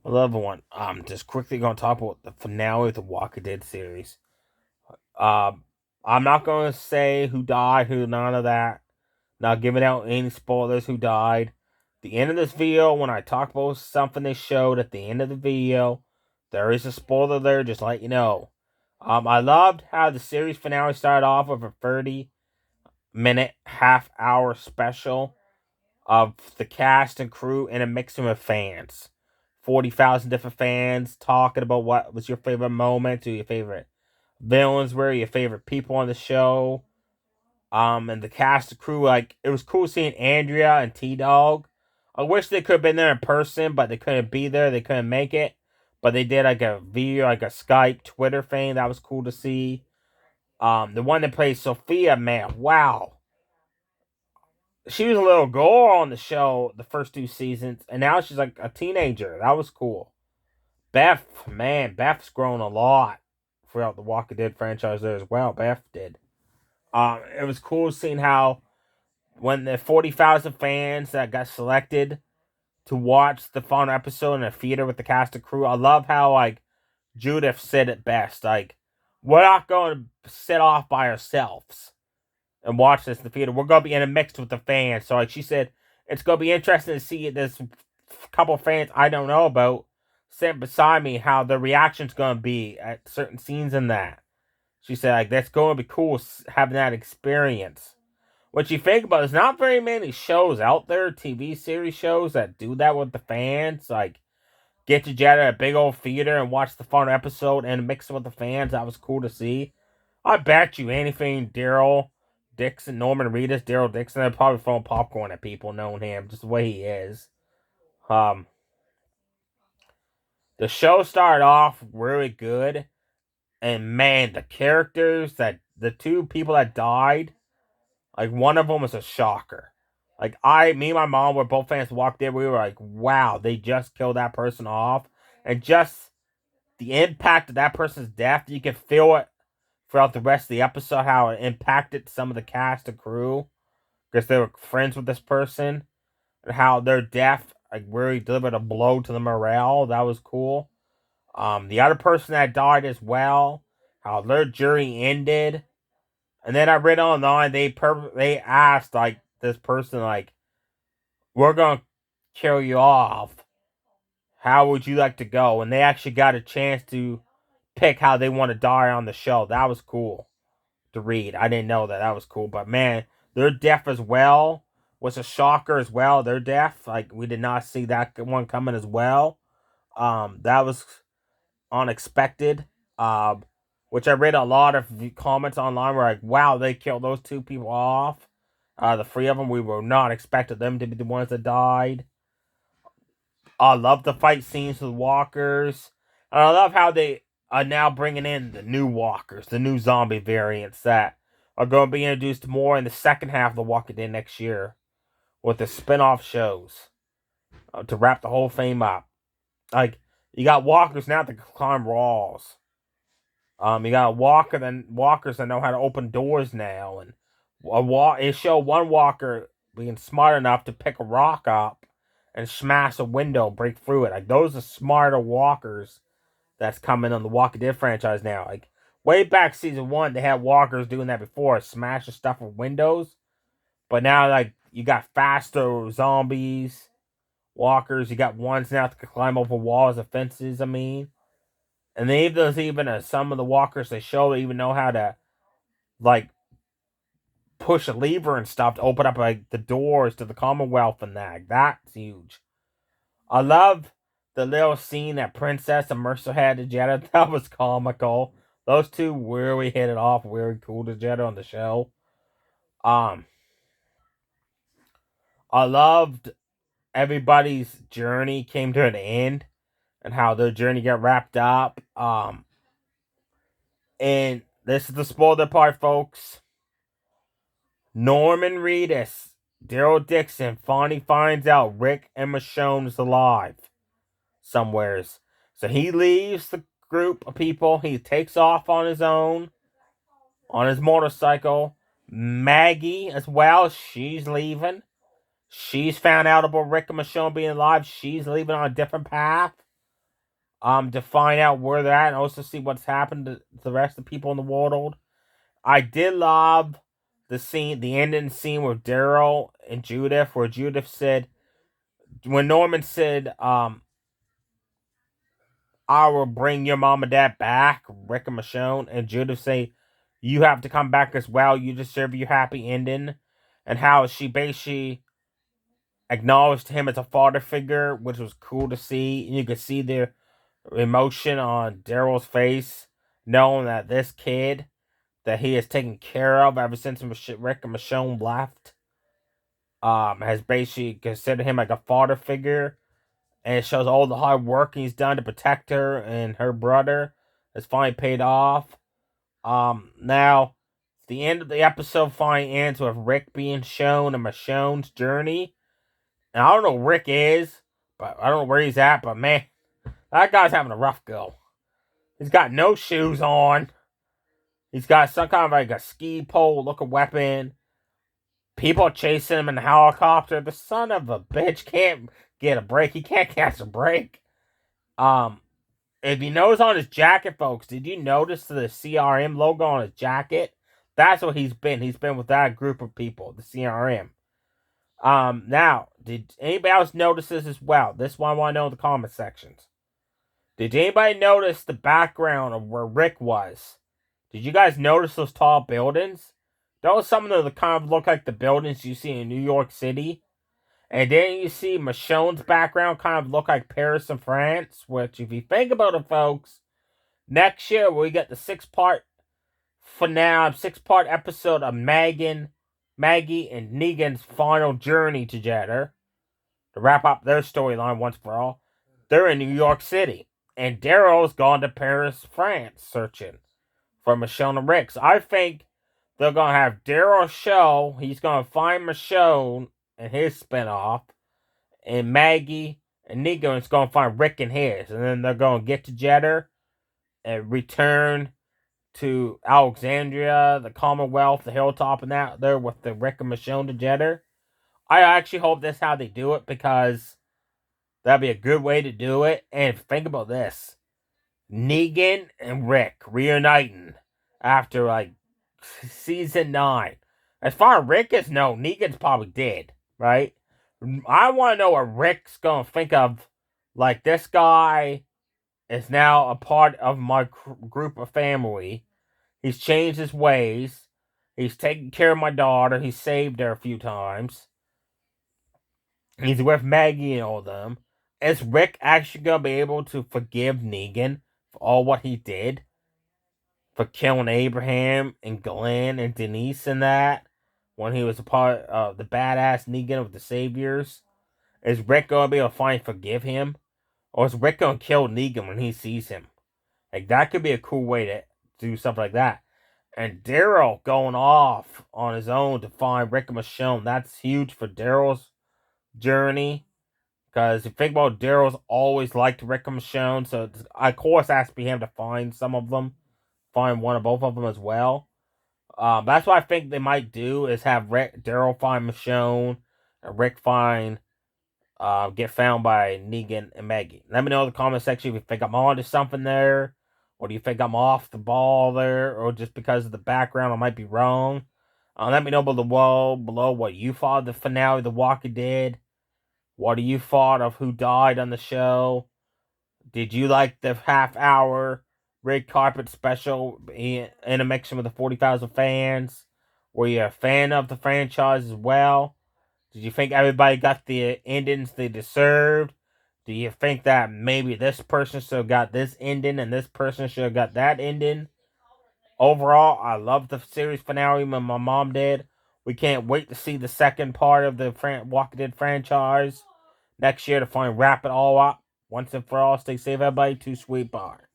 Another one. Just quickly gonna talk about the finale of the Walking Dead series. Um, I'm not gonna say who died, who none of that. Not giving out any spoilers who died. The end of this video, when I talk about something they showed at the end of the video, there is a spoiler there. Just let you know. I loved how the series finale started off with a 30-minute, half-hour special of the cast and crew and a mixing of fans. 40,000 different fans talking about what was your favorite moment, who your favorite villains were, your favorite people on the show. And the cast and crew, like, it was cool seeing Andrea and T Dog. I wish they could have been there in person, but they couldn't be there. They couldn't make it. But they did like a video, like a Skype, Twitter thing. That was cool to see. The one that plays Sophia, man, wow. She was a little girl on the show the first two seasons, and now she's like a teenager. That was cool. Beth, man, Beth's grown a lot throughout the Walking Dead franchise there as well. Beth did. It was cool seeing how when the 40,000 fans that got selected to watch the final episode in a theater with the cast and crew, I love how, like, Judith said it best. Like, we're not going to sit off by ourselves and watch this in the theater. We're going to be in a mix with the fans. So, like she said, it's going to be interesting to see this couple of fans I don't know about sitting beside me, how the reaction's going to be at certain scenes in that. She said, like, that's going to be cool having that experience. What you think about, there's not very many shows out there, TV series shows, that do that with the fans. Like, get together at a big old theater and watch the final episode and mix it with the fans. That was cool to see. I bet you anything, Daryl Dixon, Norman Reedus, Daryl Dixon, they're probably throwing popcorn at people knowing him, just the way he is. Um, the show started off really good, and man, the characters that the two people that died, like one of them was a shocker. Like me and my mom were both fans. Walked in, we were like, "Wow, they just killed that person off," and just the impact of that person's death, you can feel it throughout the rest of the episode. How it impacted some of the cast and crew because they were friends with this person, and how their death like really delivered a blow to the morale. That was cool. The other person that died as well, how their jury ended. And then I read online they asked like this person like, "We're gonna kill you off. How would you like to go?" And they actually got a chance to pick how they want to die on the show. That was cool to read. I didn't know that. That was cool. But man, their death as well was a shocker as well. Their death, like we did not see that one coming as well. That was unexpected. Um, which I read a lot of comments online were like, "Wow, they killed those two people off." The three of them, we were not expecting them to be the ones that died. I love the fight scenes with walkers. And I love how they are now bringing in the new walkers, the new zombie variants that are going to be introduced more in the second half of The Walking Dead next year with the spin off shows to wrap the whole thing up. Like, you got walkers now that can climb walls. You got walkers that know how to open doors now, and it showed one walker being smart enough to pick a rock up and smash a window, break through it. Like those are smarter walkers that's coming on the Walking Dead franchise now. Like way back season one, they had walkers doing that before, smashing stuff with windows. But now, like you got faster zombies, walkers. You got ones now that can climb over walls and fences. I mean, and they there's even some of the walkers they show they even know how to like push a lever and stuff to open up like the doors to the Commonwealth and that. That's huge. I love the little scene that Princess and Mercer had together. That was comical. Those two really hit it off, really cool together on the show. Um, I loved everybody's journey came to an end and how their journey got wrapped up. And this is the spoiler part, folks. Norman Reedus, Daryl Dixon finally finds out Rick and Michonne is alive somewheres. So he leaves the group of people. He takes off on his own, on his motorcycle. Maggie as well, she's leaving. She's found out about Rick and Michonne being alive. She's leaving on a different path. to find out where they're at and also see what's happened to the rest of the people in the world. I did love the ending scene with Daryl and Judith, where Judith said, when Norman said, I will bring your mom and dad back, Rick and Michonne, and Judith say, you have to come back as well, you deserve your happy ending, and how she basically acknowledged him as a father figure, which was cool to see, and you could see the emotion on Daryl's face, knowing that this kid that he has taken care of ever since Rick and Michonne left, has basically considered him like a father figure, and it shows all the hard work he's done to protect her and her brother has finally paid off. Now the end of the episode finally ends with Rick being shown and Michonne's journey, and I don't know who Rick is, but I don't know where he's at, but man, that guy's having a rough go. He's got no shoes on. He's got some kind of like a ski pole looking weapon. People chasing him in a helicopter. The son of a bitch can't get a break. He can't catch a break. If you notice on his jacket, folks, did you notice the CRM logo on his jacket? That's what he's been. He's been with that group of people, the CRM. Now, did anybody else notice this as well? This one I want to know in the comment sections. Did anybody notice the background of where Rick was? Did you guys notice those tall buildings? Those some of the kind of look like the buildings you see in New York City. And then you see Michonne's background kind of look like Paris and France, which, if you think about it, folks, next year we get the six-part episode of Maggie and Negan's final journey together to wrap up their storyline once for all. They're in New York City, and Daryl's gone to Paris, France, searching for Michonne and Rick. So I think they're going to have Daryl show. He's going to find Michonne and his spinoff, and Maggie and Negan is going to find Rick and his, and then they're going to get together and return to Alexandria, the Commonwealth, the Hilltop, and that there with the Rick and Michonne together. I actually hope that's how they do it, because that'd be a good way to do it. And think about this: Negan and Rick reuniting after like season 9. As far as Rick is known, Negan's probably dead, right? I want to know what Rick's gonna think of. Like, this guy is now a part of my group of family. He's changed his ways. He's taken care of my daughter. He's saved her a few times. He's with Maggie and all of them. Is Rick actually gonna be able to forgive Negan for all what he did? For killing Abraham and Glenn and Denise and that, when he was a part of the badass Negan of the Saviors? Is Rick gonna be able to finally forgive him? Or is Rick gonna kill Negan when he sees him? Like, that could be a cool way to do something like that. And Daryl going off on his own to find Rick and Michonne, that's huge for Daryl's journey. Because if you think about it, Daryl's always liked Rick and Michonne, so of course it has to be him to find some of them. Find one or both of them as well. That's what I think they might do, is have Daryl find Michonne and Rick get found by Negan and Maggie. Let me know in the comment section if you think I'm on to something there, or do you think I'm off the ball there, or just because of the background I might be wrong. Let me know below what you thought of the finale of The Walking Dead. What do you thought of who died on the show? Did you like the half-hour red carpet special in a mixture with the 40,000 fans? Were you a fan of the franchise as well? Did you think everybody got the endings they deserved? Do you think that maybe this person should have got this ending and this person should have got that ending? Overall, I love the series finale when my mom did. We can't wait to see the second part of the Walking Dead franchise next year to finally wrap it all up once and for all. Stay safe, everybody. Too sweet bar.